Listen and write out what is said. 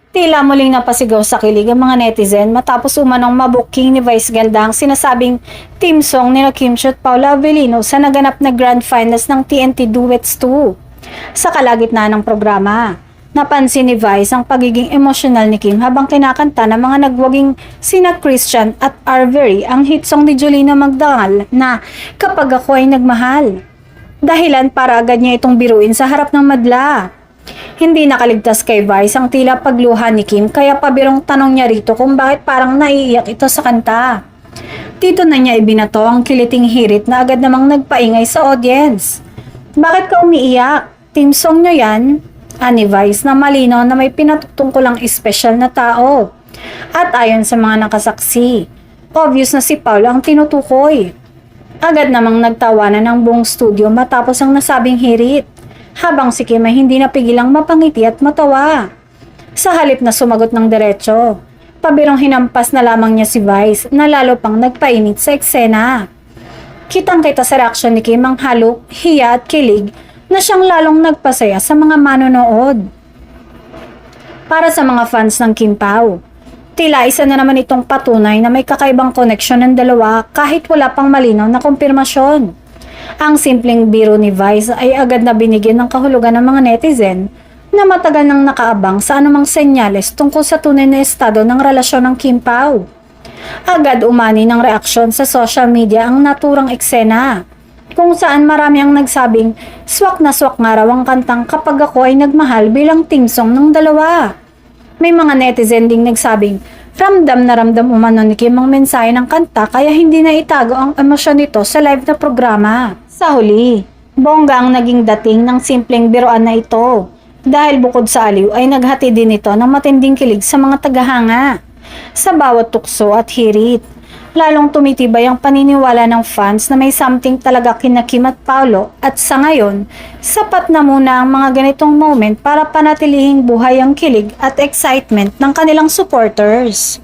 Tila muling napasigaw sa kilig ang mga netizen matapos umanong mabooking ni Vice Ganda ang sinasabing team song ni Kim Chiu at Paula Avellino sa naganap na Grand Finals ng TNT Duets 2. Sa kalagitnaan ng programa, napansin ni Vice ang pagiging emosyonal ni Kim habang kinakanta ng mga nagwaging sina Christian at Arbery ang hit song ni Jolina Magdangal na Kapag Ako Ay Nagmahal. Dahilan para agad niya itong biruin sa harap ng madla. Hindi nakaligtas kay Vice ang tila pagluha ni Kim kaya pabirong tanong niya rito kung bakit parang naiiyak ito sa kanta. Dito na niya ibinato ang kiliting hirit na agad namang nagpaingay sa audience. Bakit ka umiiyak? Team song niyo yan? Ani Vice na malinaw na may pinatutungkulang espesyal na tao. At ayon sa mga nakasaksi, obvious na si Paul ang tinutukoy. Agad namang nagtawanan ng buong studio matapos ang nasabing hirit. Habang si Kim ay hindi napigilang mapangiti at matawa. Sa halip na sumagot ng diretso, pabirong hinampas na lamang niya si Vice na lalo pang nagpainit sa eksena. Kitang-kita sa reaksyon ni Kim ang halok, hiya at kilig na siyang lalong nagpasaya sa mga manonood. Para sa mga fans ng Kim Pao, tila isa na naman itong patunay na may kakaibang koneksyon ng dalawa kahit wala pang malinaw na kumpirmasyon. Ang simpleng biro ni Vice ay agad na binigyan ng kahulugan ng mga netizen na matagal nang nakaabang sa anumang senyales tungkol sa tunay na estado ng relasyon ng Kim Pao. Agad umani ng reaksyon sa social media ang naturang eksena, kung saan marami ang nagsabing swak na swak nga raw ang kantang Kapag Ako Ay Nagmahal bilang team song ng dalawa. May mga netizen ding nagsabing ramdam na ramdam umano ni Kim ang mensahe ng kanta kaya hindi na itago ang emosyon nito sa live na programa. Sa huli, bongga ang naging dating ng simpleng biroan na ito dahil bukod sa aliw ay naghati din ito ng matinding kilig sa mga tagahanga. Sa bawat tukso at hirit, lalong tumitibay ang paniniwala ng fans na may something talaga kina Kim at Paolo at sa ngayon, sapat na muna ang mga ganitong moment para panatilihing buhay ang kilig at excitement ng kanilang supporters.